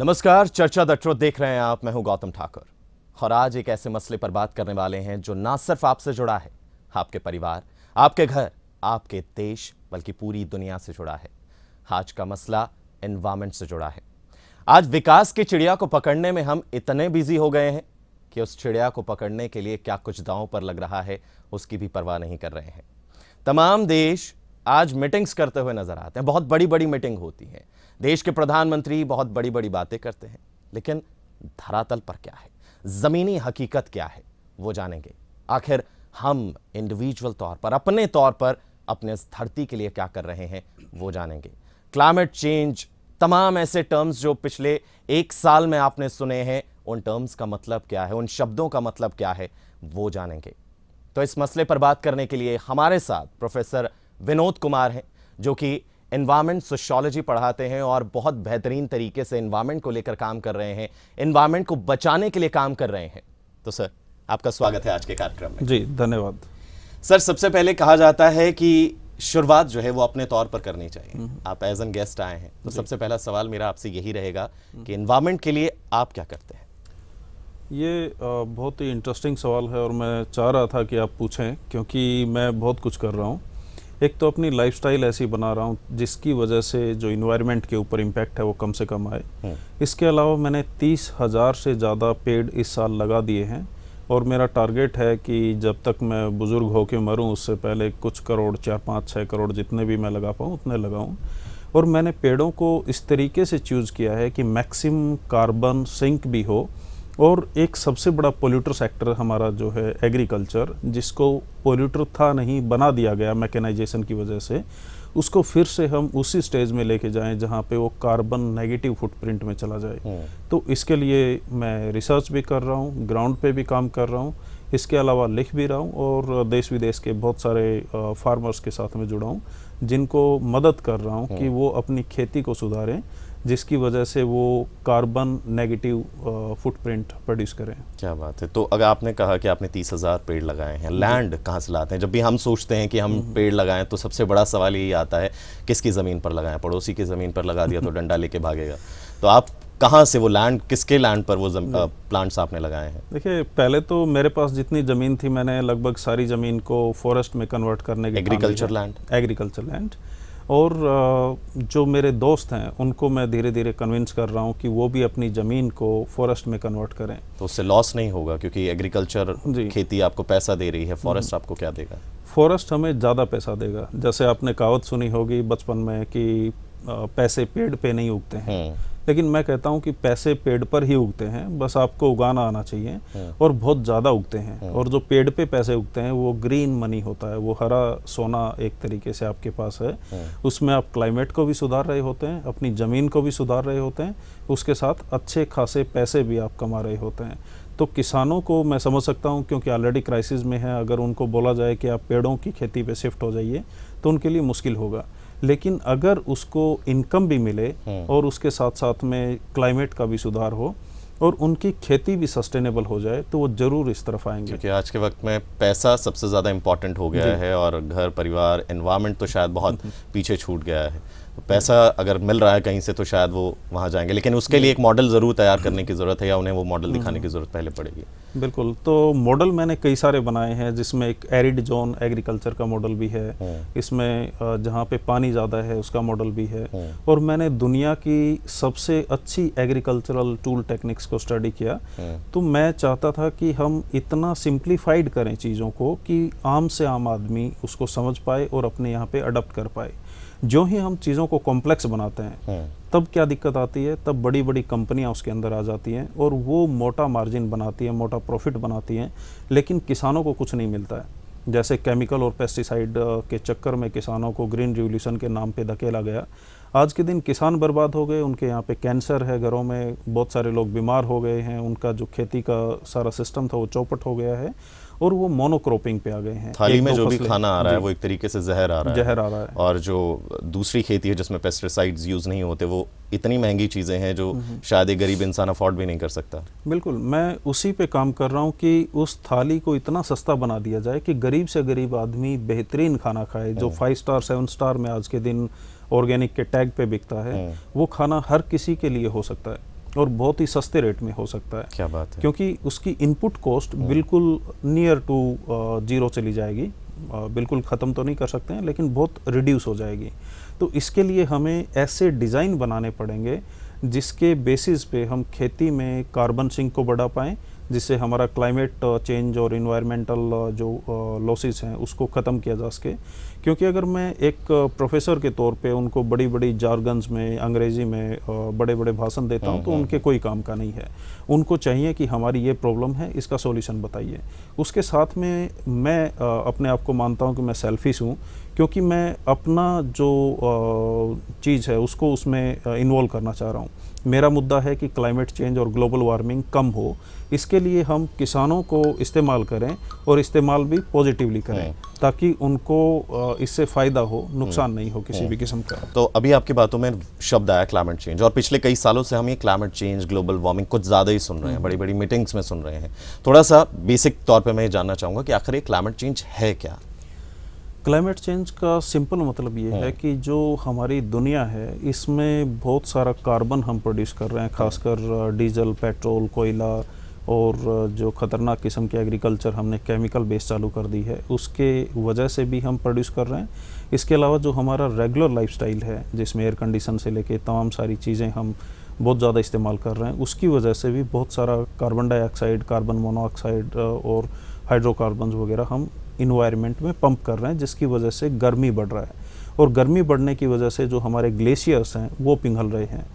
नमस्कार, चर्चा the truth देख रहे हैं आप। मैं हूं गौतम ठाकुर और आज एक ऐसे मसले पर बात करने वाले हैं जो ना सिर्फ आपसे जुड़ा है, आपके परिवार, आपके घर, आपके देश, बल्कि पूरी दुनिया से जुड़ा है। आज का मसला एनवायरमेंट से जुड़ा है। आज विकास की चिड़िया को पकड़ने में हम इतने बिजी हो गए हैं कि उस चिड़िया को पकड़ने के लिए क्या कुछ दांव पर लग रहा है उसकी भी परवाह नहीं कर रहे हैं। तमाम देश आज मीटिंग्स करते हुए नजर आते हैं। बहुत बड़ी बड़ी मीटिंग होती है, देश के प्रधानमंत्री बहुत बड़ी बड़ी बातें करते हैं, लेकिन धरातल पर क्या है, जमीनी हकीकत क्या है, वो जानेंगे। आखिर हम इंडिविजुअल तौर पर, अपने तौर पर, अपने इस धरती के लिए क्या कर रहे हैं, वो जानेंगे। क्लाइमेट चेंज, तमाम ऐसे टर्म्स जो पिछले एक साल में आपने सुने हैं, उन टर्म्स का मतलब क्या है, उन शब्दों का मतलब क्या है, वो जानेंगे। तो इस मसले पर बात करने के लिए हमारे साथ प्रोफेसर विनोद कुमार हैं, जो कि एनवायरमेंट सोशियोलॉजी पढ़ाते हैं और बहुत बेहतरीन तरीके से एनवायरमेंट को लेकर काम कर रहे हैं, एनवायरमेंट को बचाने के लिए काम कर रहे हैं। तो सर, आपका स्वागत है आज के कार्यक्रम में। जी धन्यवाद। सर, सबसे पहले कहा जाता है कि शुरुआत जो है वो अपने तौर पर करनी चाहिए। आप एज एन गेस्ट आए हैं, तो सबसे पहला सवाल मेरा आपसे यही रहेगा कि एनवायरमेंट के लिए आप क्या करते हैं? ये बहुत ही इंटरेस्टिंग सवाल है और मैं चाह रहा था कि आप पूछें, क्योंकि मैं बहुत कुछ कर रहा हूँ। एक तो अपनी लाइफस्टाइल ऐसी बना रहा हूँ जिसकी वजह से जो इन्वायरमेंट के ऊपर इम्पैक्ट है वो कम से कम आए। इसके अलावा मैंने 30,000 से ज़्यादा पेड़ इस साल लगा दिए हैं और मेरा टारगेट है कि जब तक मैं बुज़ुर्ग होकर मरूं उससे पहले कुछ करोड़, 4, 5, 6 करोड़ जितने भी मैं लगा पाऊँ उतने लगाऊँ। और मैंने पेड़ों को इस तरीके से चूज़ किया है कि मैक्सिमम कार्बन सिंक भी हो। और एक सबसे बड़ा पोल्यूटर सेक्टर हमारा जो है एग्रीकल्चर, जिसको पोल्यूटर था नहीं, बना दिया गया मैकेनाइजेशन की वजह से, उसको फिर से हम उसी स्टेज में लेके जाएं जहां पे वो कार्बन नेगेटिव फुटप्रिंट में चला जाए। तो इसके लिए मैं रिसर्च भी कर रहा हूं, ग्राउंड पे भी काम कर रहा हूं, इसके अलावा लिख भी रहा हूं और देश विदेश के बहुत सारे फार्मर्स के साथ में जुड़ा हूं, जिनको मदद कर रहा हूं कि वो अपनी खेती को सुधारें, जिसकी वजह से वो कार्बन नेगेटिव फुटप्रिंट प्रोड्यूस करें। क्या बात है। तो अगर आपने कहा कि आपने 30,000 पेड़ लगाए हैं, लैंड कहाँ से लाते हैं? जब भी हम सोचते हैं कि हम पेड़ लगाएं तो सबसे बड़ा सवाल यही आता है, किसकी ज़मीन पर लगाएं? पड़ोसी की ज़मीन पर लगा दिया तो डंडा लेके भागेगा। तो आप कहाँ से वो लैंड, किसके लैंड पर वो प्लांट्स आपने लगाए हैं? देखिए, पहले तो मेरे पास जितनी ज़मीन थी मैंने लगभग सारी ज़मीन को फॉरेस्ट में कन्वर्ट करने के एग्रीकल्चर लैंड। और जो मेरे दोस्त हैं उनको मैं धीरे धीरे कन्विंस कर रहा हूँ कि वो भी अपनी ज़मीन को फॉरेस्ट में कन्वर्ट करें। तो उससे लॉस नहीं होगा, क्योंकि एग्रीकल्चर खेती आपको पैसा दे रही है, फॉरेस्ट आपको क्या देगा? फॉरेस्ट हमें ज़्यादा पैसा देगा। जैसे आपने कहावत सुनी होगी बचपन में कि पैसे पेड़ पे नहीं उगते हैं, लेकिन मैं कहता हूँ कि पैसे पेड़ पर ही उगते हैं, बस आपको उगाना आना चाहिए, और बहुत ज़्यादा उगते हैं। और जो पेड़ पे पैसे उगते हैं वो ग्रीन मनी होता है, वो हरा सोना एक तरीके से आपके पास है। उसमें आप क्लाइमेट को भी सुधार रहे होते हैं, अपनी ज़मीन को भी सुधार रहे होते हैं, उसके साथ अच्छे खासे पैसे भी आप कमा रहे होते हैं। तो किसानों को मैं समझ सकता हूँ, क्योंकि ऑलरेडी क्राइसिस में है। अगर उनको बोला जाए कि आप पेड़ों की खेती पे शिफ्ट हो जाइए तो उनके लिए मुश्किल होगा, लेकिन अगर उसको इनकम भी मिले और उसके साथ साथ में क्लाइमेट का भी सुधार हो और उनकी खेती भी सस्टेनेबल हो जाए तो वो जरूर इस तरफ आएंगे। क्योंकि आज के वक्त में पैसा सबसे ज़्यादा इम्पॉर्टेंट हो गया है और घर परिवार, एनवायरनमेंट तो शायद बहुत पीछे छूट गया है। पैसा अगर मिल रहा है कहीं से तो शायद वो वहाँ जाएंगे, लेकिन उसके लिए एक मॉडल ज़रूर तैयार करने की ज़रूरत है, या उन्हें वो मॉडल दिखाने की ज़रूरत पहले पड़ेगी। बिल्कुल। तो मॉडल मैंने कई सारे बनाए हैं, जिसमें एक एरिड जोन एग्रीकल्चर का मॉडल भी है, इसमें जहाँ पे पानी ज़्यादा है उसका मॉडल भी है, और मैंने दुनिया की सबसे अच्छी एग्रीकल्चरल टूल टेक्निक्स को स्टडी किया। तो मैं चाहता था कि हम इतना सिंप्लीफाइड करें चीज़ों को कि आम से आम आदमी उसको समझ पाए और अपने यहाँ पे अडॉप्ट कर पाए। जो ही हम चीज़ों को कॉम्प्लेक्स बनाते हैं तब क्या दिक्कत आती है, तब बड़ी बड़ी कंपनियां उसके अंदर आ जाती हैं और वो मोटा मार्जिन बनाती हैं, मोटा प्रॉफिट बनाती हैं, लेकिन किसानों को कुछ नहीं मिलता है। जैसे केमिकल और पेस्टिसाइड के चक्कर में किसानों को ग्रीन रिवोल्यूशन के नाम पे धकेला गया। आज के दिन किसान बर्बाद हो गए, उनके यहाँ पे कैंसर है, घरों में बहुत सारे लोग बीमार हो गए हैं, उनका जो खेती का सारा सिस्टम था वो चौपट हो गया है और वो मोनोक्रॉपिंग पे आ गए हैं। थाली में जो भी खाना आ रहा है वो एक तरीके से जहर आ रहा है। और जो दूसरी खेती है जिसमें पेस्टिसाइड्स यूज नहीं होते, वो इतनी महंगी चीज़ें हैं जो शायद एक गरीब इंसान अफोर्ड भी नहीं कर सकता। बिल्कुल, मैं उसी पे काम कर रहा हूँ कि उस थाली को इतना सस्ता बना दिया जाए कि गरीब से गरीब आदमी बेहतरीन खाना खाए। जो 5 स्टार 7 स्टार में आज के दिन ऑर्गेनिक के टैग पे बिकता है, वो खाना हर किसी के लिए हो सकता है। और बहुत ही सस्ते रेट में हो सकता है। क्या बात है। क्योंकि उसकी इनपुट कॉस्ट बिल्कुल नियर टू जीरो चली जाएगी। बिल्कुल ख़त्म तो नहीं कर सकते हैं, लेकिन बहुत रिड्यूस हो जाएगी। तो इसके लिए हमें ऐसे डिज़ाइन बनाने पड़ेंगे जिसके बेसिस पे हम खेती में कार्बन सिंक को बढ़ा पाएँ, जिससे हमारा क्लाइमेट चेंज और इन्वायरमेंटल जो लॉसेस हैं उसको ख़त्म किया जा सके। क्योंकि अगर मैं एक प्रोफेसर के तौर पे उनको बड़ी बड़ी जार्गन्स में, अंग्रेज़ी में बड़े बड़े भाषण देता हूँ तो उनके कोई काम का नहीं है। उनको चाहिए कि हमारी ये प्रॉब्लम है, इसका सॉल्यूशन बताइए। उसके साथ में मैं अपने आप को मानता हूँ कि मैं सेल्फिश हूँ, क्योंकि मैं अपना जो चीज़ है उसको उसमें इन्वॉल्व करना चाह रहा हूँ। मेरा मुद्दा है कि क्लाइमेट चेंज और ग्लोबल वार्मिंग कम हो, इसके लिए हम किसानों को इस्तेमाल करें और इस्तेमाल भी पॉजिटिवली करें, ताकि उनको इससे फ़ायदा हो, नुकसान नहीं हो किसी भी किस्म का। तो अभी आपकी बातों में शब्द आया क्लाइमेट चेंज, और पिछले कई सालों से हम ये क्लाइमेट चेंज, ग्लोबल वार्मिंग कुछ ज़्यादा ही सुन रहे हैं, बड़ी बड़ी मीटिंग्स में सुन रहे हैं। थोड़ा सा बेसिक तौर पर मैं ये जानना चाहूँगा कि आखिर ये क्लाइमेट चेंज है क्या? क्लाइमेट चेंज का सिंपल मतलब ये है कि जो हमारी दुनिया है इसमें बहुत सारा कार्बन हम प्रोड्यूस कर रहे हैं, खासकर डीजल, पेट्रोल, कोयला और जो ख़तरनाक किस्म के एग्रीकल्चर हमने केमिकल बेस चालू कर दी है, उसके वजह से भी हम प्रोड्यूस कर रहे हैं। इसके अलावा जो हमारा रेगुलर लाइफस्टाइल है, जिसमें एयर कंडीशन से लेके तमाम सारी चीज़ें हम बहुत ज़्यादा इस्तेमाल कर रहे हैं, उसकी वजह से भी बहुत सारा कार्बन डाइऑक्साइड, कार्बन मोनोऑक्साइड और हाइड्रोकार्बन्स वगैरह हम इन्वायरमेंट में पंप कर रहे हैं, जिसकी वजह से गर्मी बढ़ रहा है। और गर्मी बढ़ने की वजह से जो हमारे ग्लेशियर्स हैं वो पिघल रहे हैं।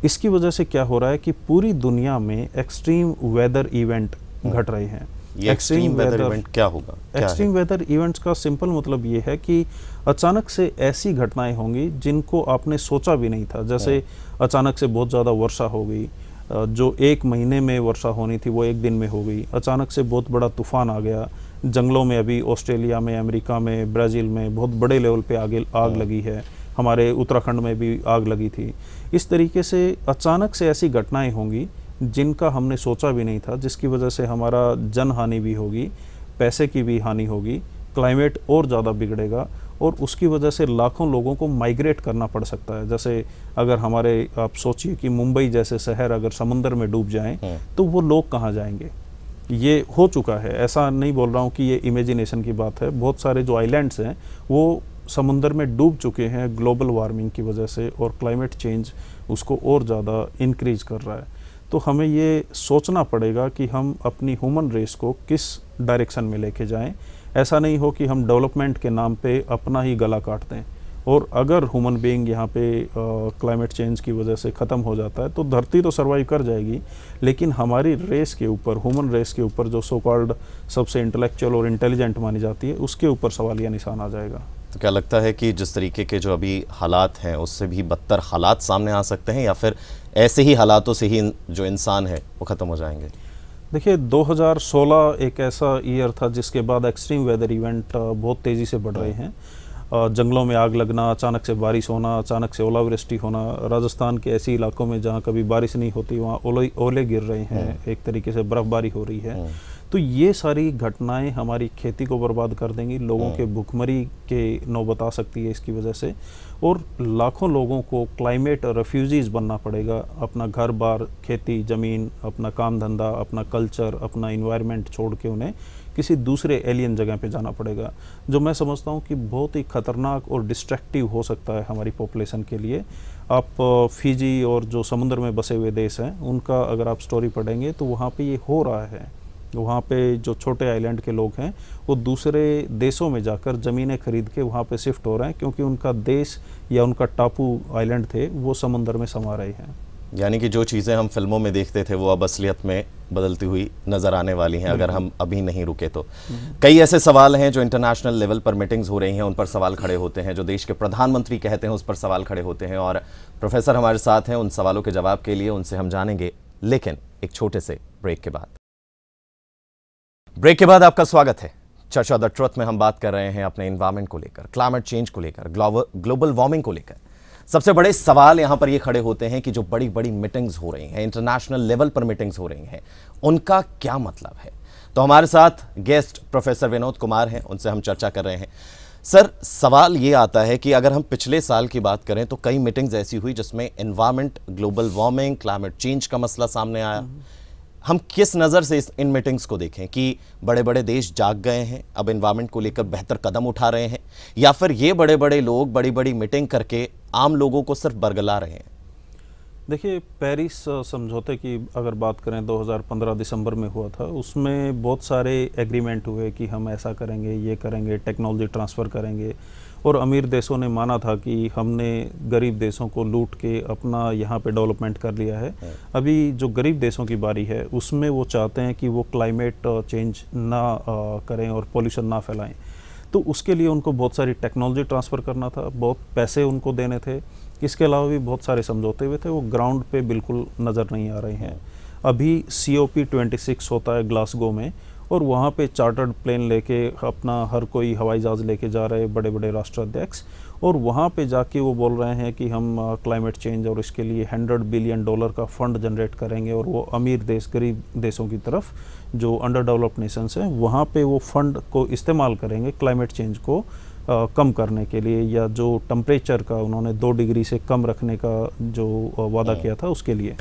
इसकी वजह से क्या हो रहा है कि पूरी दुनिया में एक्सट्रीम वेदर इवेंट घट रहे हैं। ये एक्सट्रीम वेदर इवेंट क्या होगा? एक्सट्रीम वेदर इवेंट्स का सिंपल मतलब ये है कि अचानक से ऐसी घटनाएं होंगी जिनको आपने सोचा भी नहीं था। जैसे अचानक से बहुत ज़्यादा वर्षा हो गई, जो एक महीने में वर्षा होनी थी वो एक दिन में हो गई। अचानक से बहुत बड़ा तूफान आ गया। जंगलों में अभी ऑस्ट्रेलिया में, अमेरिका में, ब्राज़ील में बहुत बड़े लेवल पे आग लगी है। हमारे उत्तराखंड में भी आग लगी थी। इस तरीके से अचानक से ऐसी घटनाएं होंगी जिनका हमने सोचा भी नहीं था, जिसकी वजह से हमारा जन हानि भी होगी, पैसे की भी हानि होगी, क्लाइमेट और ज़्यादा बिगड़ेगा और उसकी वजह से लाखों लोगों को माइग्रेट करना पड़ सकता है। जैसे अगर आप सोचिए कि मुंबई जैसे शहर अगर समुंदर में डूब जाएं तो वो लोग कहाँ जाएंगे? ये हो चुका है। ऐसा नहीं बोल रहा हूँ कि ये इमेजिनेशन की बात है। बहुत सारे जो आइलैंड्स हैं वो समुंदर में डूब चुके हैं ग्लोबल वार्मिंग की वजह से, और क्लाइमेट चेंज उसको और ज़्यादा इंक्रीज कर रहा है। तो हमें ये सोचना पड़ेगा कि हम अपनी ह्यूमन रेस को किस डायरेक्शन में लेके जाएं। ऐसा नहीं हो कि हम डेवलपमेंट के नाम पे अपना ही गला काट दें। और अगर ह्यूमन बीइंग यहाँ पे क्लाइमेट चेंज की वजह से ख़त्म हो जाता है तो धरती तो सर्वाइव कर जाएगी, लेकिन हमारी रेस के ऊपर, ह्यूमन रेस के ऊपर, जो सो कॉल्ड सबसे इंटेलेक्चुअल और इंटेलिजेंट मानी जाती है, उसके ऊपर सवालिया निशान आ जाएगा। तो क्या लगता है कि जिस तरीके के जो अभी हालात हैं उससे भी बदतर हालात सामने आ सकते हैं, या फिर ऐसे ही हालातों से ही जो इंसान है वो ख़त्म हो जाएंगे? देखिए, 2016 एक ऐसा ईयर था जिसके बाद एक्सट्रीम वेदर इवेंट बहुत तेज़ी से बढ़ रहे हैं। जंगलों में आग लगना, अचानक से बारिश होना, अचानक से ओलावृष्टि होना। राजस्थान के ऐसे इलाकों में जहाँ कभी बारिश नहीं होती वहाँ ओले गिर रहे हैं, एक तरीके से बर्फबारी हो रही है। तो ये सारी घटनाएं हमारी खेती को बर्बाद कर देंगी, लोगों के भुखमरी के नौबत आ सकती है इसकी वजह से, और लाखों लोगों को क्लाइमेट रेफ्यूजीज बनना पड़ेगा। अपना घर बार, खेती ज़मीन, अपना काम धंधा, अपना कल्चर, अपना इन्वायरमेंट छोड़ के उन्हें किसी दूसरे एलियन जगह पे जाना पड़ेगा, जो मैं समझता हूँ कि बहुत ही ख़तरनाक और डिस्ट्रैक्टिव हो सकता है हमारी पॉपुलेशन के लिए। आप फिजी और जो समुद्र में बसे हुए देश हैं उनका अगर आप स्टोरी पढ़ेंगे तो वहाँ पे ये हो रहा है। वहाँ पे जो छोटे आइलैंड के लोग हैं वो दूसरे देशों में जाकर ज़मीनें खरीद के वहाँ पे शिफ्ट हो रहे हैं, क्योंकि उनका देश या उनका टापू आइलैंड थे वो समुद्र में समा रहे हैं। यानी कि जो चीज़ें हम फिल्मों में देखते थे वो अब असलियत में बदलती हुई नज़र आने वाली हैं अगर हम अभी नहीं रुके तो। कई ऐसे सवाल हैं जो इंटरनेशनल लेवल पर मीटिंग्स हो रही हैं, उन पर सवाल खड़े होते हैं, जो देश के प्रधानमंत्री कहते हैं उस पर सवाल खड़े होते हैं, और प्रोफेसर हमारे साथ हैं उन सवालों के जवाब के लिए, उनसे हम जानेंगे, लेकिन एक छोटे से ब्रेक के बाद। ब्रेक के बाद आपका स्वागत है। चर्चा द ट्रुथ में हम बात कर रहे हैं अपने एनवायरमेंट को लेकर, क्लाइमेट चेंज को लेकर, ग्लोबल वार्मिंग को लेकर। सबसे बड़े सवाल यहां पर ये खड़े होते हैं कि जो बड़ी बड़ी मीटिंग्स हो रही हैं, इंटरनेशनल लेवल पर मीटिंग्स हो रही हैं, उनका क्या मतलब है। तो हमारे साथ गेस्ट प्रोफेसर विनोद कुमार हैं, उनसे हम चर्चा कर रहे हैं। सर, सवाल ये आता है कि अगर हम पिछले साल की बात करें तो कई मीटिंग्स ऐसी हुई जिसमें environment, global warming, climate change का मसला सामने आया। हम किस नज़र से इन मीटिंग्स को देखें कि बड़े बड़े देश जाग गए हैं, अब एनवायरनमेंट को लेकर बेहतर कदम उठा रहे हैं, या फिर ये बड़े बड़े लोग बड़ी बड़ी मीटिंग करके आम लोगों को सिर्फ बरगला रहे हैं? देखिए, पेरिस समझौते की अगर बात करें 2015 दिसंबर में हुआ था, उसमें बहुत सारे एग्रीमेंट हुए कि हम ऐसा करेंगे, ये करेंगे, टेक्नोलॉजी ट्रांसफ़र करेंगे, और अमीर देशों ने माना था कि हमने गरीब देशों को लूट के अपना यहाँ पे डेवलपमेंट कर लिया है। अभी जो गरीब देशों की बारी है उसमें वो चाहते हैं कि वो क्लाइमेट चेंज ना करें और पोल्यूशन ना फैलाएं। तो उसके लिए उनको बहुत सारी टेक्नोलॉजी ट्रांसफ़र करना था, बहुत पैसे उनको देने थे। इसके अलावा भी बहुत सारे समझौते हुए थे, वो ग्राउंड पे बिल्कुल नज़र नहीं आ रहे हैं। अभी COP26 होता है ग्लासगो में, और वहाँ पे चार्टर्ड प्लेन लेके अपना हर कोई हवाई जहाज़ लेके जा रहे हैं बड़े बड़े राष्ट्राध्यक्ष, और वहाँ पे जाके वो बोल रहे हैं कि हम क्लाइमेट चेंज और इसके लिए $100 बिलियन का फ़ंड जनरेट करेंगे, और वो अमीर देश गरीब देशों की तरफ जो अंडर डेवलप्ड नेशंस हैं वहाँ पे वो फंड को इस्तेमाल करेंगे क्लाइमेट चेंज को कम करने के लिए, या जो टेम्परेचर का उन्होंने 2 डिग्री से कम रखने का जो वादा किया था उसके लिए।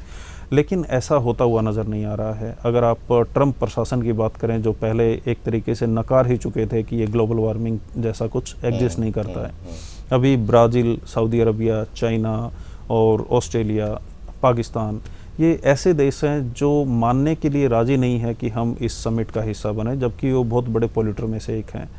लेकिन ऐसा होता हुआ नज़र नहीं आ रहा है। अगर आप ट्रंप प्रशासन की बात करें, जो पहले एक तरीके से नकार ही चुके थे कि ये ग्लोबल वार्मिंग जैसा कुछ एग्जिस्ट नहीं करता है, अभी ब्राज़ील, सऊदी अरबिया, चाइना और ऑस्ट्रेलिया, पाकिस्तान, ये ऐसे देश हैं जो मानने के लिए राज़ी नहीं है कि हम इस समिट का हिस्सा बने, जबकि वो बहुत बड़े पोल्यूटर में से एक हैं।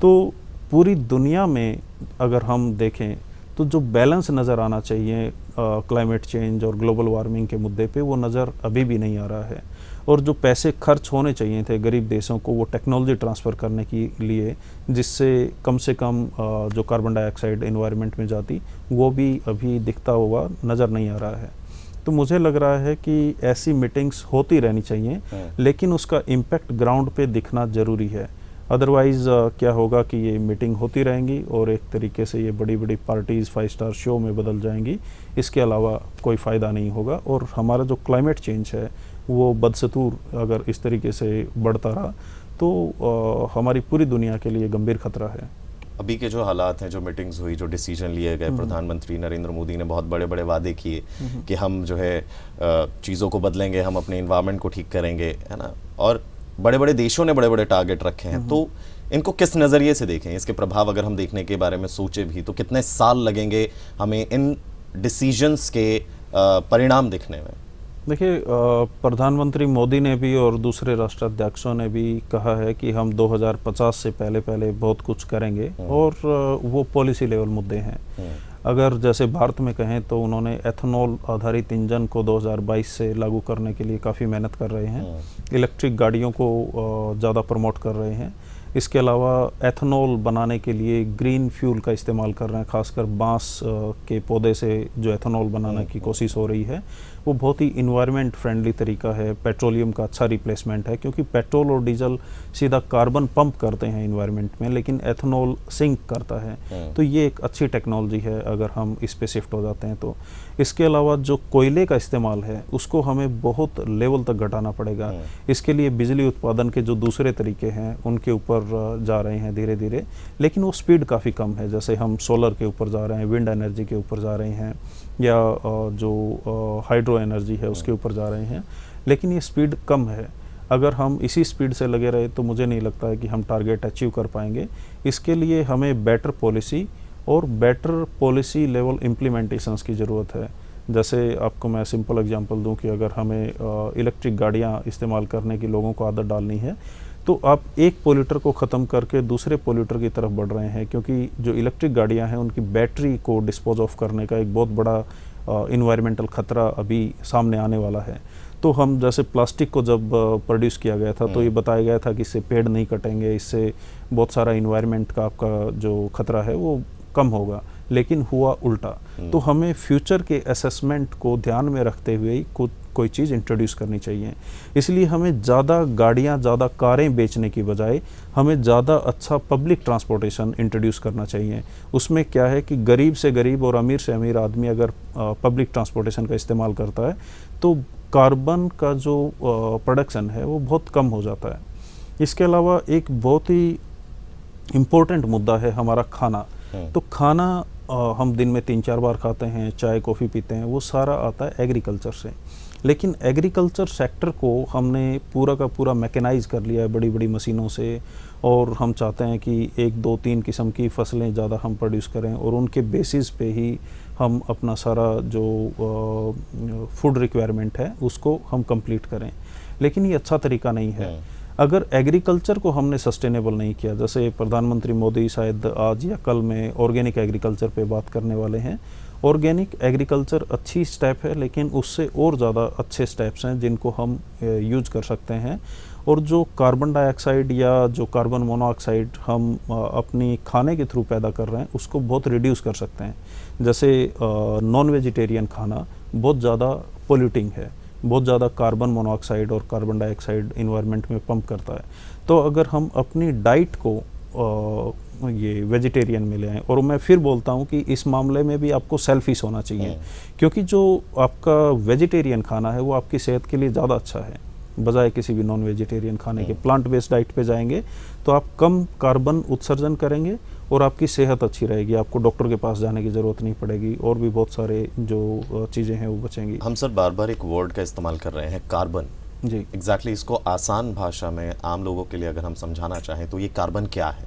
तो पूरी दुनिया में अगर हम देखें तो जो बैलेंस नज़र आना चाहिए क्लाइमेट चेंज और ग्लोबल वार्मिंग के मुद्दे पे, वो नज़र अभी भी नहीं आ रहा है। और जो पैसे खर्च होने चाहिए थे गरीब देशों को वो टेक्नोलॉजी ट्रांसफ़र करने के लिए, जिससे कम से कम जो कार्बन डाइऑक्साइड एनवायरनमेंट में जाती, वो भी अभी दिखता हुआ नज़र नहीं आ रहा है। तो मुझे लग रहा है कि ऐसी मीटिंग्स होती रहनी चाहिए, लेकिन उसका इम्पैक्ट ग्राउंड पे दिखना ज़रूरी है। अदरवाइज़ क्या होगा कि ये मीटिंग होती रहेंगी और एक तरीके से ये बड़ी बड़ी पार्टीज़ 5 स्टार शो में बदल जाएंगी। इसके अलावा कोई फ़ायदा नहीं होगा, और हमारा जो क्लाइमेट चेंज है वो बदस्तूर अगर इस तरीके से बढ़ता रहा तो हमारी पूरी दुनिया के लिए गंभीर खतरा है। अभी के जो हालात हैं, जो मीटिंग्स हुई, जो डिसीजन लिए गए, प्रधानमंत्री नरेंद्र मोदी ने बहुत बड़े बड़े वादे किए कि हम जो है चीज़ों को बदलेंगे, हम अपने इन्वायरमेंट को ठीक करेंगे, है ना, और बड़े बड़े देशों ने बड़े बड़े टारगेट रखे हैं। तो इनको किस नज़रिए से देखें? इसके प्रभाव अगर हम देखने के बारे में सोचे भी तो कितने साल लगेंगे हमें इन डिसीजंस के परिणाम दिखने में? देखिए, प्रधानमंत्री मोदी ने भी और दूसरे राष्ट्राध्यक्षों ने भी कहा है कि हम 2050 से पहले बहुत कुछ करेंगे, और वो पॉलिसी लेवल मुद्दे हैं। अगर जैसे भारत में कहें तो उन्होंने एथेनॉल आधारित इंजन को 2022 से लागू करने के लिए काफ़ी मेहनत कर रहे हैं, इलेक्ट्रिक गाड़ियों को ज़्यादा प्रमोट कर रहे हैं। इसके अलावा एथेनॉल बनाने के लिए ग्रीन फ्यूल का इस्तेमाल कर रहे हैं, खासकर बांस के पौधे से जो एथेनॉल बनाने की कोशिश हो रही है वो बहुत ही इन्वायरमेंट फ्रेंडली तरीका है, पेट्रोलियम का अच्छा रिप्लेसमेंट है, क्योंकि पेट्रोल और डीजल सीधा कार्बन पंप करते हैं इन्वायरमेंट में, लेकिन एथेनॉल सिंक करता है। तो ये एक अच्छी टेक्नोलॉजी है अगर हम इस पे शिफ्ट हो जाते हैं तो। इसके अलावा जो कोयले का इस्तेमाल है उसको हमें बहुत लेवल तक घटाना पड़ेगा। इसके लिए बिजली उत्पादन के जो दूसरे तरीके हैं उनके ऊपर जा रहे हैं धीरे धीरे, लेकिन वो स्पीड काफ़ी कम है। जैसे हम सोलर के ऊपर जा रहे हैं, विंड एनर्जी के ऊपर जा रहे हैं, या जो हाइड्रो एनर्जी है उसके ऊपर जा रहे हैं, लेकिन ये स्पीड कम है। अगर हम इसी स्पीड से लगे रहे तो मुझे नहीं लगता है कि हम टारगेट अचीव कर पाएंगे। इसके लिए हमें बेटर पॉलिसी और बेटर पॉलिसी लेवल इम्प्लीमेंटेशंस की ज़रूरत है। जैसे आपको मैं सिंपल एग्जांपल दूं कि अगर हमें इलेक्ट्रिक गाड़ियां इस्तेमाल करने की लोगों को आदत डालनी है, तो आप एक पोल्यूटर को ख़त्म करके दूसरे पोल्यूटर की तरफ बढ़ रहे हैं, क्योंकि जो इलेक्ट्रिक गाड़ियां हैं उनकी बैटरी को डिस्पोज ऑफ करने का एक बहुत बड़ा इन्वायरमेंटल ख़तरा अभी सामने आने वाला है। तो हम जैसे प्लास्टिक को जब प्रोड्यूस किया गया था तो ये बताया गया था कि इससे पेड़ नहीं कटेंगे, इससे बहुत सारा इन्वायरमेंट का आपका जो खतरा है वो कम होगा, लेकिन हुआ उल्टा। तो हमें फ्यूचर के असेसमेंट को ध्यान में रखते हुए ही कोई चीज़ इंट्रोड्यूस करनी चाहिए। इसलिए हमें ज़्यादा गाड़ियाँ, ज़्यादा कारें बेचने की बजाय हमें ज़्यादा अच्छा पब्लिक ट्रांसपोर्टेशन इंट्रोड्यूस करना चाहिए। उसमें क्या है कि गरीब से गरीब और अमीर से अमीर आदमी अगर पब्लिक ट्रांसपोर्टेशन का इस्तेमाल करता है तो कार्बन का जो प्रोडक्शन है वो बहुत कम हो जाता है। इसके अलावा एक बहुत ही इम्पोर्टेंट मुद्दा है हमारा खाना। तो खाना हम दिन में 3-4 बार खाते हैं, चाय कॉफ़ी पीते हैं, वो सारा आता है एग्रीकल्चर से। लेकिन एग्रीकल्चर सेक्टर को हमने पूरा का पूरा मैकेनाइज कर लिया है बड़ी बड़ी मशीनों से, और हम चाहते हैं कि 1, 2, 3 किस्म की फसलें ज़्यादा हम प्रोड्यूस करें और उनके बेसिस पे ही हम अपना सारा जो फूड रिक्वायरमेंट है उसको हम कंप्लीट करें। लेकिन ये अच्छा तरीका नहीं है। अगर एग्रीकल्चर को हमने सस्टेनेबल नहीं किया, जैसे प्रधानमंत्री मोदी शायद आज या कल में ऑर्गेनिक एग्रीकल्चर पे बात करने वाले हैं। ऑर्गेनिक एग्रीकल्चर अच्छी स्टेप है, लेकिन उससे और ज़्यादा अच्छे स्टेप्स हैं जिनको हम यूज कर सकते हैं। और जो कार्बन डाइऑक्साइड या जो कार्बन मोनोऑक्साइड हम अपनी खाने के थ्रू पैदा कर रहे हैं उसको बहुत रिड्यूस कर सकते हैं। जैसे नॉन वेजिटेरियन खाना बहुत ज़्यादा पोल्यूटिंग है, बहुत ज़्यादा कार्बन मोनोऑक्साइड और कार्बन डाइऑक्साइड इन्वायरमेंट में पंप करता है। तो अगर हम अपनी डाइट को ये वेजिटेरियन में ले आएँ, और मैं फिर बोलता हूँ कि इस मामले में भी आपको सेल्फिश होना चाहिए, क्योंकि जो आपका वेजिटेरियन खाना है वो आपकी सेहत के लिए ज़्यादा अच्छा है बजाय किसी भी नॉन वेजिटेरियन खाने के। प्लांट बेस्ड डाइट पे जाएंगे तो आप कम कार्बन उत्सर्जन करेंगे और आपकी सेहत अच्छी रहेगी, आपको डॉक्टर के पास जाने की ज़रूरत नहीं पड़ेगी, और भी बहुत सारे जो चीज़ें हैं वो बचेंगी। हम सर बार बार एक वर्ड का इस्तेमाल कर रहे हैं, कार्बन। जी, एग्जैक्टली इसको आसान भाषा में आम लोगों के लिए अगर हम समझाना चाहें तो ये कार्बन क्या है?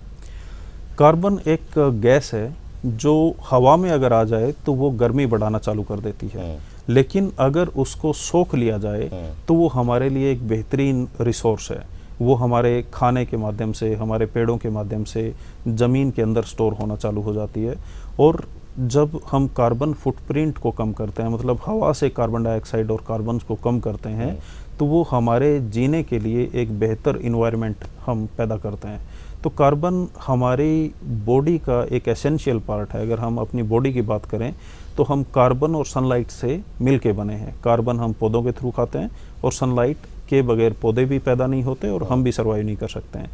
कार्बन एक गैस है जो हवा में अगर आ जाए तो वो गर्मी बढ़ाना चालू कर देती है, लेकिन अगर उसको सोख लिया जाए तो वो हमारे लिए एक बेहतरीन रिसोर्स है। वो हमारे खाने के माध्यम से, हमारे पेड़ों के माध्यम से ज़मीन के अंदर स्टोर होना चालू हो जाती है। और जब हम कार्बन फुटप्रिंट को कम करते हैं, मतलब हवा से कार्बन डाइऑक्साइड और कार्बन को कम करते हैं, तो वो हमारे जीने के लिए एक बेहतर इन्वायरमेंट हम पैदा करते हैं। तो कार्बन हमारी बॉडी का एक एसेंशियल पार्ट है। अगर हम अपनी बॉडी की बात करें तो हम कार्बन और सनलाइट से मिल के बने हैं। कार्बन हम पौधों के थ्रू खाते हैं और सनलाइट के बगैर पौधे भी पैदा नहीं होते और हम भी सर्वाइव नहीं कर सकते हैं।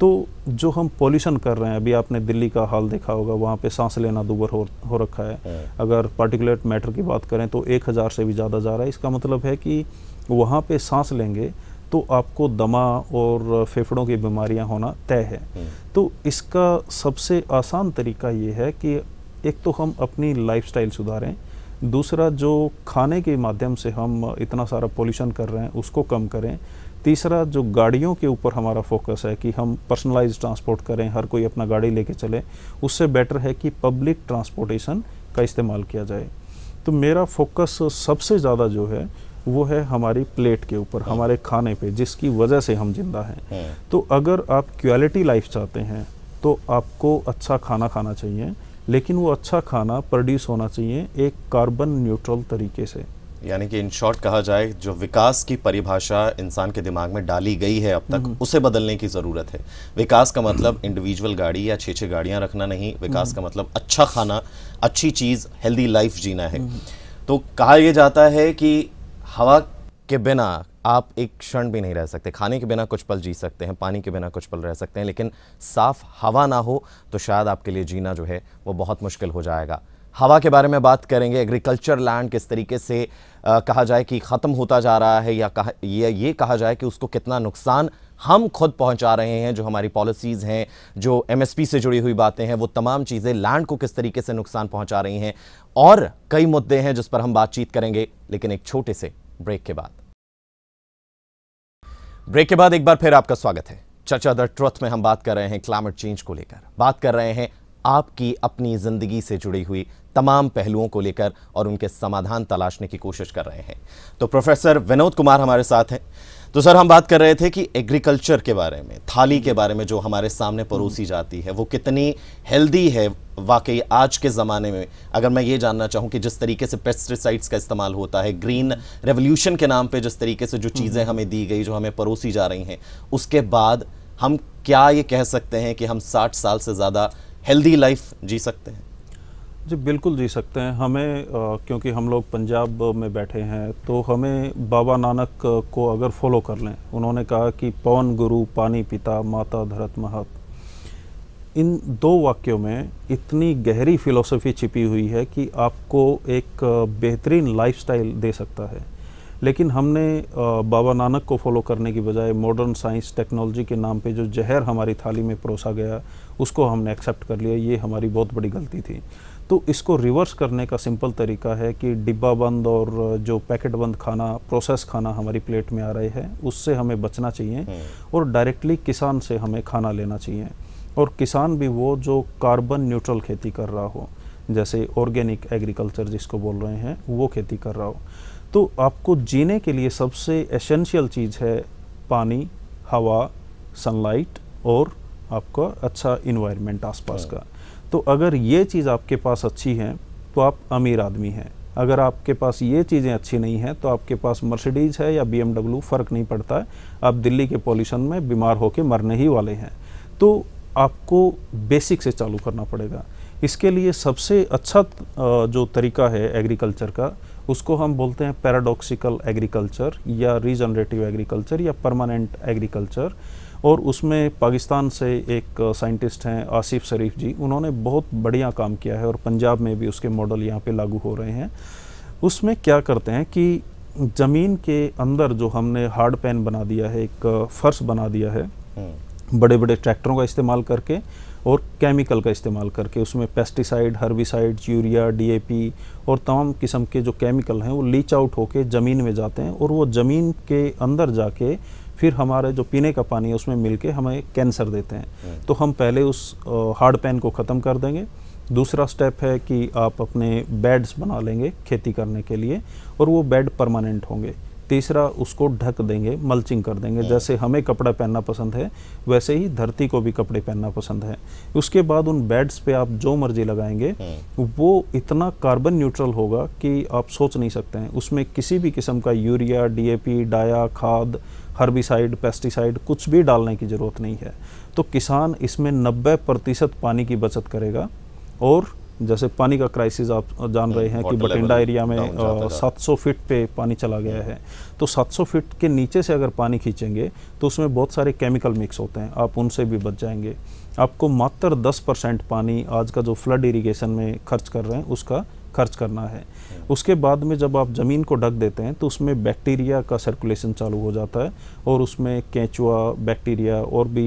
तो जो हम पॉल्यूशन कर रहे हैं, अभी आपने दिल्ली का हाल देखा होगा, वहाँ पे सांस लेना दूभर हो रखा है। अगर पार्टिकुलेट मैटर की बात करें तो 1000 से भी ज़्यादा जा रहा है। इसका मतलब है कि वहाँ पे सांस लेंगे तो आपको दमा और फेफड़ों की बीमारियां होना तय है। तो इसका सबसे आसान तरीका ये है कि एक तो हम अपनी लाइफस्टाइल सुधारें, दूसरा जो खाने के माध्यम से हम इतना सारा पोल्यूशन कर रहे हैं उसको कम करें, तीसरा जो गाड़ियों के ऊपर हमारा फोकस है कि हम पर्सनलाइज्ड ट्रांसपोर्ट करें, हर कोई अपना गाड़ी लेके चले, उससे बेटर है कि पब्लिक ट्रांसपोर्टेशन का इस्तेमाल किया जाए। तो मेरा फोकस सबसे ज़्यादा जो है वो है हमारी प्लेट के ऊपर, हमारे खाने पे, जिसकी वजह से हम जिंदा हैं। तो अगर आप क्वालिटी लाइफ चाहते हैं तो आपको अच्छा खाना खाना चाहिए, लेकिन वो अच्छा खाना प्रोड्यूस होना चाहिए एक कार्बन न्यूट्रल तरीके से। यानी कि इन शॉर्ट कहा जाए, जो विकास की परिभाषा इंसान के दिमाग में डाली गई है अब तक, उसे बदलने की ज़रूरत है। विकास का मतलब इंडिविजुअल गाड़ी या 6-6 गाड़ियाँ रखना नहीं, विकास का मतलब अच्छा खाना, अच्छी चीज़, हेल्दी लाइफ जीना है। तो कहा यह जाता है कि हवा के बिना आप एक क्षण भी नहीं रह सकते, खाने के बिना कुछ पल जी सकते हैं, पानी के बिना कुछ पल रह सकते हैं, लेकिन साफ हवा ना हो तो शायद आपके लिए जीना जो है वो बहुत मुश्किल हो जाएगा। हवा के बारे में बात करेंगे, एग्रीकल्चर लैंड किस तरीके से कहा जाए कि ख़त्म होता जा रहा है, या ये कहा जाए कि उसको कितना नुकसान हम खुद पहुंचा रहे हैं। जो हमारी पॉलिसीज़ हैं, जो MSP से जुड़ी हुई बातें हैं, वो तमाम चीज़ें लैंड को किस तरीके से नुकसान पहुंचा रही हैं, और कई मुद्दे हैं जिस पर हम बातचीत करेंगे, लेकिन एक छोटे से ब्रेक के बाद। एक बार फिर आपका स्वागत है। चर्चा द ट्रुथ में हम बात कर रहे हैं क्लाइमेट चेंज को लेकर, बात कर रहे हैं आपकी अपनी जिंदगी से जुड़ी हुई तमाम पहलुओं को लेकर, और उनके समाधान तलाशने की कोशिश कर रहे हैं। तो प्रोफेसर विनोद कुमार हमारे साथ हैं। तो सर, हम बात कर रहे थे कि एग्रीकल्चर के बारे में, थाली के बारे में जो हमारे सामने परोसी जाती है वो कितनी हेल्दी है वाकई आज के ज़माने में। अगर मैं ये जानना चाहूँ कि जिस तरीके से पेस्टिसाइड्स का इस्तेमाल होता है, ग्रीन रेवोल्यूशन के नाम पे जिस तरीके से जो चीज़ें हमें दी गई, जो हमें परोसी जा रही हैं, उसके बाद हम क्या ये कह सकते हैं कि हम 60 साल से ज़्यादा हेल्दी लाइफ जी सकते हैं? जी बिल्कुल जी सकते हैं। हमें क्योंकि हम लोग पंजाब में बैठे हैं, तो हमें बाबा नानक को अगर फॉलो कर लें, उन्होंने कहा कि पवन गुरु पानी पिता माता धरत महत। इन 2 वाक्यों में इतनी गहरी फिलॉसफी छिपी हुई है कि आपको एक बेहतरीन लाइफस्टाइल दे सकता है। लेकिन हमने बाबा नानक को फॉलो करने की बजाय मॉडर्न साइंस टेक्नोलॉजी के नाम पे जो जहर हमारी थाली में परोसा गया उसको हमने एक्सेप्ट कर लिया। ये हमारी बहुत बड़ी गलती थी। तो इसको रिवर्स करने का सिंपल तरीका है कि डिब्बा बंद और जो पैकेट बंद खाना, प्रोसेस खाना हमारी प्लेट में आ रहे हैं, उससे हमें बचना चाहिए और डायरेक्टली किसान से हमें खाना लेना चाहिए। और किसान भी वो जो कार्बन न्यूट्रल खेती कर रहा हो, जैसे ऑर्गेनिक एग्रीकल्चर जिसको बोल रहे हैं, वो खेती कर रहा हो। तो आपको जीने के लिए सबसे एसेंशियल चीज़ है पानी, हवा, सनलाइट और आपका अच्छा इन्वायरमेंट आसपास का। तो अगर ये चीज़ आपके पास अच्छी है तो आप अमीर आदमी हैं। अगर आपके पास ये चीज़ें अच्छी नहीं हैं तो आपके पास मर्सिडीज़ है या BMW, फ़र्क नहीं पड़ता है, आप दिल्ली के पॉल्यूशन में बीमार होकर मरने ही वाले हैं। तो आपको बेसिक से चालू करना पड़ेगा। इसके लिए सबसे अच्छा जो तरीका है एग्रीकल्चर का, उसको हम बोलते हैं पैराडॉक्सिकल एग्रीकल्चर या रीजनरेटिव एग्रीकल्चर या परमानेंट एग्रीकल्चर। और उसमें पाकिस्तान से एक साइंटिस्ट हैं आसिफ शरीफ जी, उन्होंने बहुत बढ़िया काम किया है और पंजाब में भी उसके मॉडल यहाँ पे लागू हो रहे हैं। उसमें क्या करते हैं कि ज़मीन के अंदर जो हमने हार्ड पैन बना दिया है, एक फर्श बना दिया है बड़े बड़े ट्रैक्टरों का इस्तेमाल करके और केमिकल का इस्तेमाल करके, उसमें पेस्टिसाइड, हर्बिसाइड, यूरिया, DAP और तमाम किस्म के जो केमिकल हैं वो लीच आउट होके ज़मीन में जाते हैं और वो ज़मीन के अंदर जाके फिर हमारे जो पीने का पानी है उसमें मिलके हमें कैंसर देते हैं। तो हम पहले उस हार्ड पैन को ख़त्म कर देंगे। दूसरा स्टेप है कि आप अपने बेड्स बना लेंगे खेती करने के लिए और वो बेड परमानेंट होंगे। तीसरा, उसको ढक देंगे, मल्चिंग कर देंगे। जैसे हमें कपड़ा पहनना पसंद है वैसे ही धरती को भी कपड़े पहनना पसंद है। उसके बाद उन बेड्स पे आप जो मर्जी लगाएंगे वो इतना कार्बन न्यूट्रल होगा कि आप सोच नहीं सकते हैं। उसमें किसी भी किस्म का यूरिया, DAP, डाया, खाद, हर्बिसाइड, पेस्टिसाइड कुछ भी डालने की ज़रूरत नहीं है। तो किसान इसमें 90% पानी की बचत करेगा। और जैसे पानी का क्राइसिस आप जान रहे हैं कि बठिंडा एरिया में 700 फीट पे पानी चला गया है। तो 700 फीट के नीचे से अगर पानी खींचेंगे तो उसमें बहुत सारे केमिकल मिक्स होते हैं, आप उनसे भी बच जाएंगे। आपको मात्र 10% पानी आज का जो फ्लड इरिगेशन में खर्च कर रहे हैं उसका खर्च करना है। उसके बाद में जब आप ज़मीन को ढक देते हैं तो उसमें बैक्टीरिया का सर्कुलेशन चालू हो जाता है और उसमें केंचुआ, बैक्टीरिया और भी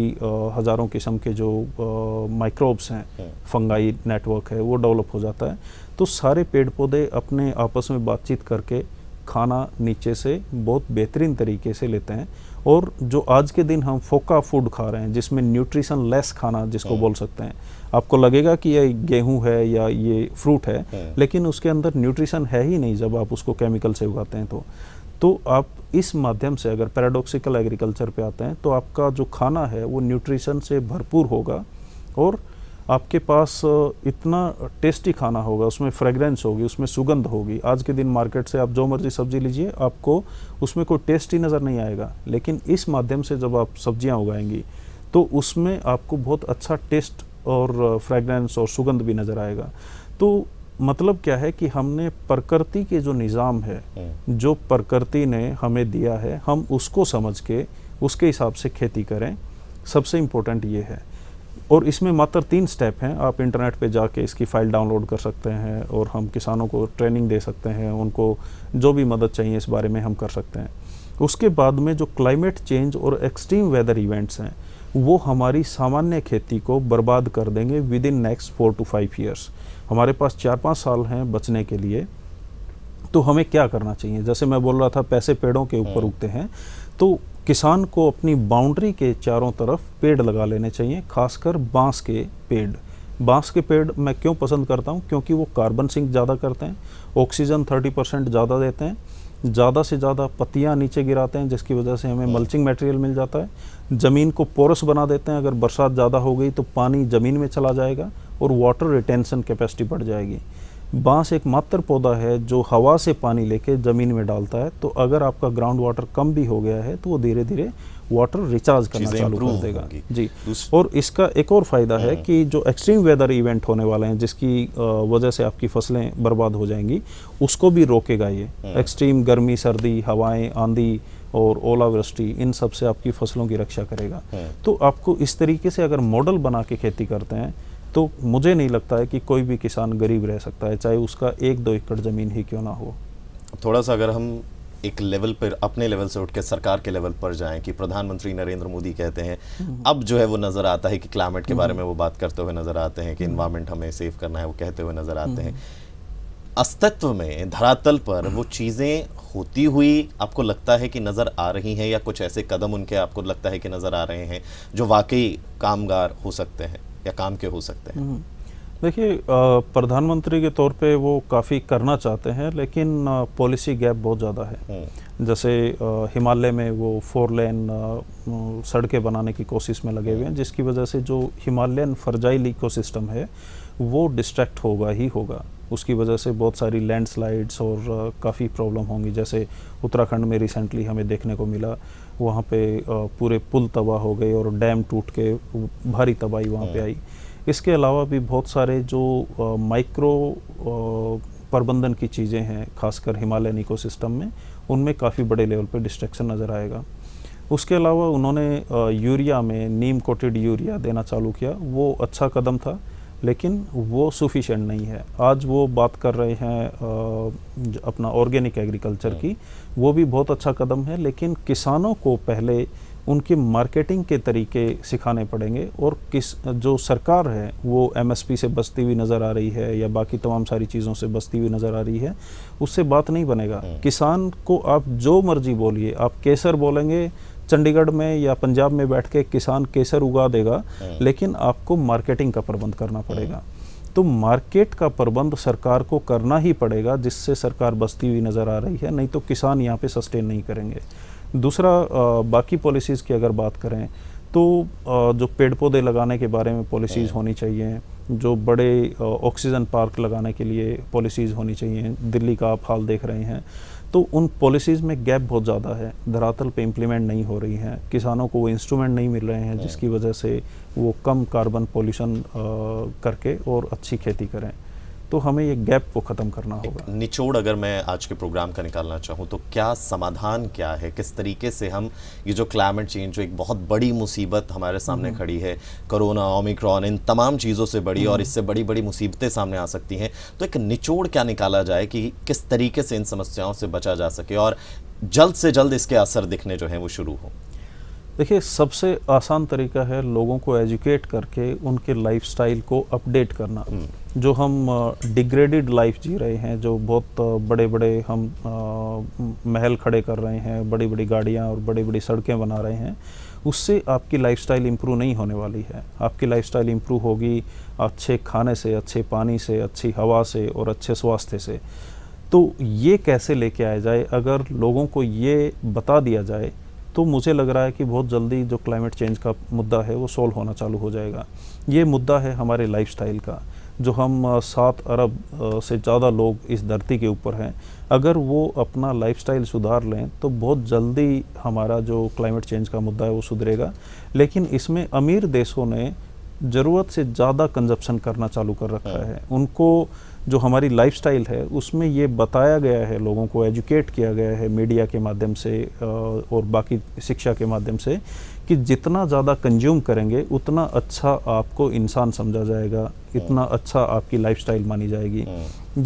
हज़ारों किस्म के जो माइक्रोब्स हैं, फंगाई नेटवर्क है, वो डेवलप हो जाता है। तो सारे पेड़ पौधे अपने आपस में बातचीत करके खाना नीचे से बहुत बेहतरीन तरीके से लेते हैं। और जो आज के दिन हम फोका फूड खा रहे हैं जिसमें न्यूट्रिशन लेस खाना जिसको बोल सकते हैं, आपको लगेगा कि ये गेहूं है या ये फ्रूट है, लेकिन उसके अंदर न्यूट्रिशन है ही नहीं जब आप उसको केमिकल से उगाते हैं। तो आप इस माध्यम से अगर पैराडॉक्सिकल एग्रीकल्चर पे आते हैं तो आपका जो खाना है वो न्यूट्रिशन से भरपूर होगा और आपके पास इतना टेस्टी खाना होगा, उसमें फ्रेगरेंस होगी, उसमें सुगंध होगी। आज के दिन मार्केट से आप जो मर्जी सब्जी लीजिए, आपको उसमें कोई टेस्ट ही नज़र नहीं आएगा। लेकिन इस माध्यम से जब आप सब्जियां उगाएंगी तो उसमें आपको बहुत अच्छा टेस्ट और फ्रेगरेंस और सुगंध भी नज़र आएगा। तो मतलब क्या है कि हमने प्रकृति के जो निज़ाम है, जो प्रकृति ने हमें दिया है, हम उसको समझ के उसके हिसाब से खेती करें। सबसे इम्पोर्टेंट ये है। और इसमें मात्र 3 स्टेप हैं। आप इंटरनेट पे जाके इसकी फ़ाइल डाउनलोड कर सकते हैं और हम किसानों को ट्रेनिंग दे सकते हैं, उनको जो भी मदद चाहिए इस बारे में हम कर सकते हैं। उसके बाद में जो क्लाइमेट चेंज और एक्सट्रीम वेदर इवेंट्स हैं वो हमारी सामान्य खेती को बर्बाद कर देंगे with in next 4 to 5 years. हमारे पास 4-5 साल हैं बचने के लिए। तो हमें क्या करना चाहिए? जैसे मैं बोल रहा था पैसे पेड़ों के ऊपर उगते हैं, तो किसान को अपनी बाउंड्री के चारों तरफ पेड़ लगा लेने चाहिए, खासकर बांस के पेड़। बांस के पेड़ मैं क्यों पसंद करता हूँ? क्योंकि वो कार्बन सिंक ज़्यादा करते हैं, ऑक्सीजन 30% ज़्यादा देते हैं, ज़्यादा से ज़्यादा पत्तियाँ नीचे गिराते हैं जिसकी वजह से हमें मल्चिंग मटेरियल मिल जाता है, ज़मीन को पोरस बना देते हैं। अगर बरसात ज़्यादा हो गई तो पानी ज़मीन में चला जाएगा और वाटर रिटेंशन कैपेसिटी बढ़ जाएगी। बांस एक मात्र पौधा है जो हवा से पानी लेके ज़मीन में डालता है। तो अगर आपका ग्राउंड वाटर कम भी हो गया है तो वो धीरे धीरे वाटर रिचार्ज करना चालू कर देगा जी। और इसका एक और फ़ायदा है कि जो एक्सट्रीम वेदर इवेंट होने वाले हैं जिसकी वजह से आपकी फसलें बर्बाद हो जाएंगी, उसको भी रोकेगा ये। एक्सट्रीम गर्मी, सर्दी, हवाएं, आंधी और ओलावृष्टि, इन सब से आपकी फसलों की रक्षा करेगा। तो आपको इस तरीके से अगर मॉडल बना के खेती करते हैं तो मुझे नहीं लगता है कि कोई भी किसान गरीब रह सकता है, चाहे उसका 1-2 एकड़ ज़मीन ही क्यों ना हो। थोड़ा सा अगर हम एक लेवल पर, अपने लेवल से उठ के सरकार के लेवल पर जाएं कि प्रधानमंत्री नरेंद्र मोदी कहते हैं, अब जो है वो नज़र आता है कि क्लाइमेट के बारे में वो बात करते हुए नज़र आते हैं कि इन्वायरमेंट हमें सेव करना है, वो कहते हुए नज़र आते हैं। अस्तित्व में धरातल पर वो चीज़ें होती हुई आपको लगता है कि नज़र आ रही हैं, या कुछ ऐसे कदम उनके आपको लगता है कि नज़र आ रहे हैं जो वाकई कामगार हो सकते हैं या काम के हो सकते हैं? देखिए, प्रधानमंत्री के तौर पे वो काफ़ी करना चाहते हैं, लेकिन पॉलिसी गैप बहुत ज़्यादा है। जैसे हिमालय में वो 4 लेन सड़कें बनाने की कोशिश में लगे हुए हैं, जिसकी वजह से जो हिमालयन फर्जाइल इकोसिस्टम है वो डिस्ट्रैक्ट होगा ही होगा। उसकी वजह से बहुत सारी लैंडस्लाइड्स और काफ़ी प्रॉब्लम होंगी। जैसे उत्तराखंड में रिसेंटली हमें देखने को मिला, वहाँ पे पूरे पुल तबाह हो गए और डैम टूट के भारी तबाही वहाँ पे आई। इसके अलावा भी बहुत सारे जो माइक्रो प्रबंधन की चीज़ें हैं, खासकर हिमालयन इकोसिस्टम में, उनमें काफ़ी बड़े लेवल पे डिस्ट्रैक्शन नज़र आएगा। उसके अलावा उन्होंने यूरिया में नीम कोटेड यूरिया देना चालू किया, वो अच्छा कदम था, लेकिन वो सफिशिएंट नहीं है। आज वो बात कर रहे हैं अपना ऑर्गेनिक एग्रीकल्चर की, वो भी बहुत अच्छा कदम है, लेकिन किसानों को पहले उनकी मार्केटिंग के तरीके सिखाने पड़ेंगे। और जो सरकार है वो एमएसपी से बचती हुई नज़र आ रही है या बाकी तमाम सारी चीज़ों से बचती हुई नज़र आ रही है, उससे बात नहीं बनेगा। किसान को आप जो मर्जी बोलिए, आप केसर बोलेंगे, चंडीगढ़ में या पंजाब में बैठ के किसान केसर उगा देगा, लेकिन आपको मार्केटिंग का प्रबंध करना पड़ेगा। तो मार्केट का प्रबंध सरकार को करना ही पड़ेगा, जिससे सरकार बचती हुई नज़र आ रही है, नहीं तो किसान यहाँ पे सस्टेन नहीं करेंगे। दूसरा, बाकी पॉलिसीज़ की अगर बात करें तो जो पेड़ पौधे लगाने के बारे में पॉलिसीज़ होनी चाहिए, जो बड़े ऑक्सीजन पार्क लगाने के लिए पॉलिसीज़ होनी चाहिए। दिल्ली का आप हाल देख रहे हैं, तो उन पॉलिसीज़ में गैप बहुत ज़्यादा है, धरातल पे इम्प्लीमेंट नहीं हो रही हैं, किसानों को वो इंस्ट्रूमेंट नहीं मिल रहे हैं जिसकी वजह से वो कम कार्बन पॉल्यूशन करके और अच्छी खेती करें। तो हमें ये गैप को ख़त्म करना होगा। निचोड़ अगर मैं आज के प्रोग्राम का निकालना चाहूँ तो क्या समाधान क्या है, किस तरीके से हम ये जो क्लाइमेट चेंज, जो एक बहुत बड़ी मुसीबत हमारे सामने खड़ी है, कोरोना, ओमिक्रॉन, इन तमाम चीज़ों से बड़ी और इससे बड़ी बड़ी मुसीबतें सामने आ सकती हैं, तो एक निचोड़ क्या निकाला जाए कि किस तरीके से इन समस्याओं से बचा जा सके और जल्द से जल्द इसके असर दिखने जो हैं वो शुरू हों? देखिए, सबसे आसान तरीका है लोगों को एजुकेट करके उनके लाइफस्टाइल को अपडेट करना। जो हम डिग्रेडेड लाइफ जी रहे हैं, जो बहुत बड़े बड़े हम महल खड़े कर रहे हैं, बड़ी बड़ी गाड़ियाँ और बड़ी बड़ी सड़कें बना रहे हैं, उससे आपकी लाइफस्टाइल इम्प्रूव नहीं होने वाली है। आपकी लाइफस्टाइल इम्प्रूव होगी अच्छे खाने से, अच्छे पानी से, अच्छी हवा से और अच्छे स्वास्थ्य से। तो ये कैसे लेके आया जाए, अगर लोगों को ये बता दिया जाए तो मुझे लग रहा है कि बहुत जल्दी जो क्लाइमेट चेंज का मुद्दा है वो सॉल्व होना चालू हो जाएगा। ये मुद्दा है हमारे लाइफस्टाइल का। जो हम 7 अरब से ज़्यादा लोग इस धरती के ऊपर हैं, अगर वो अपना लाइफस्टाइल सुधार लें तो बहुत जल्दी हमारा जो क्लाइमेट चेंज का मुद्दा है वो सुधरेगा। लेकिन इसमें अमीर देशों ने ज़रूरत से ज़्यादा कंजप्शन करना चालू कर रखा है। उनको जो हमारी लाइफस्टाइल है उसमें ये बताया गया है, लोगों को एजुकेट किया गया है मीडिया के माध्यम से और बाकी शिक्षा के माध्यम से, कि जितना ज़्यादा कंज्यूम करेंगे उतना अच्छा आपको इंसान समझा जाएगा, इतना अच्छा आपकी लाइफस्टाइल मानी जाएगी।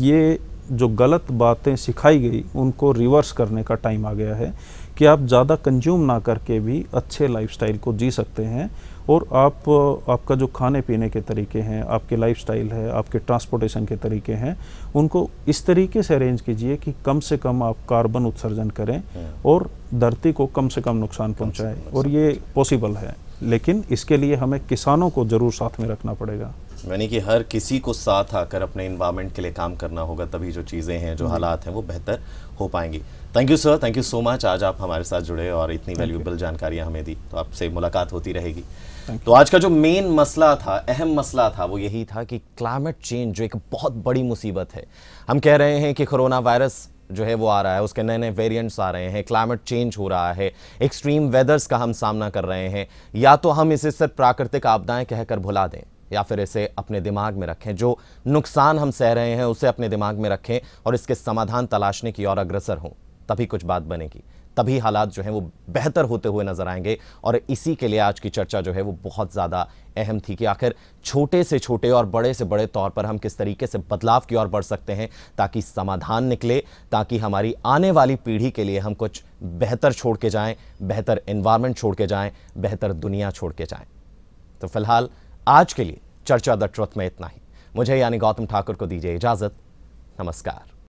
ये जो गलत बातें सिखाई गई उनको रिवर्स करने का टाइम आ गया है कि आप ज़्यादा कंज्यूम ना करके भी अच्छे लाइफस्टाइल को जी सकते हैं। और आपका जो खाने पीने के तरीके हैं, आपके लाइफस्टाइल है, आपके ट्रांसपोर्टेशन के तरीके हैं, उनको इस तरीके से अरेंज कीजिए कि कम से कम आप कार्बन उत्सर्जन करें और धरती को कम से कम नुकसान पहुंचाएं। और ये पॉसिबल है, लेकिन इसके लिए हमें किसानों को ज़रूर साथ में रखना पड़ेगा। यानी कि हर किसी को साथ आकर अपने एनवायरनमेंट के लिए काम करना होगा, तभी जो चीज़ें हैं, जो हालात हैं वो बेहतर हो पाएंगी। Thank you sir, thank you so much, आज आप हमारे साथ जुड़े और इतनी वैल्यूएबल जानकारियां हमें दी। तो आपसे मुलाकात होती रहेगी। तो आज का जो मेन मसला था, अहम मसला था, वो यही था कि क्लाइमेट चेंज जो एक बहुत बड़ी मुसीबत है। हम कह रहे हैं कि कोरोना वायरस जो है वो आ रहा है, उसके नए नए वेरिएंट्स आ रहे हैं, क्लाइमेट चेंज हो रहा है, एक्सट्रीम वेदर्स का हम सामना कर रहे हैं। या तो हम इसे सिर्फ प्राकृतिक आपदाएं कहकर भुला दें, या फिर इसे अपने दिमाग में रखें, जो नुकसान हम सह रहे हैं उसे अपने दिमाग में रखें और इसके समाधान तलाशने की ओर अग्रसर हों। तभी कुछ बात बनेगी, तभी हालात जो हैं वो बेहतर होते हुए नजर आएंगे। और इसी के लिए आज की चर्चा जो है वो बहुत ज़्यादा अहम थी कि आखिर छोटे से छोटे और बड़े से बड़े तौर पर हम किस तरीके से बदलाव की ओर बढ़ सकते हैं ताकि समाधान निकले, ताकि हमारी आने वाली पीढ़ी के लिए हम कुछ बेहतर छोड़ के जाएं, बेहतर एनवायरनमेंट छोड़ के जाएं, बेहतर दुनिया छोड़ के जाएं। तो फिलहाल आज के लिए चर्चा द ट्रुथ में इतना ही। मुझे यानी गौतम ठाकुर को दीजिए इजाजत। नमस्कार।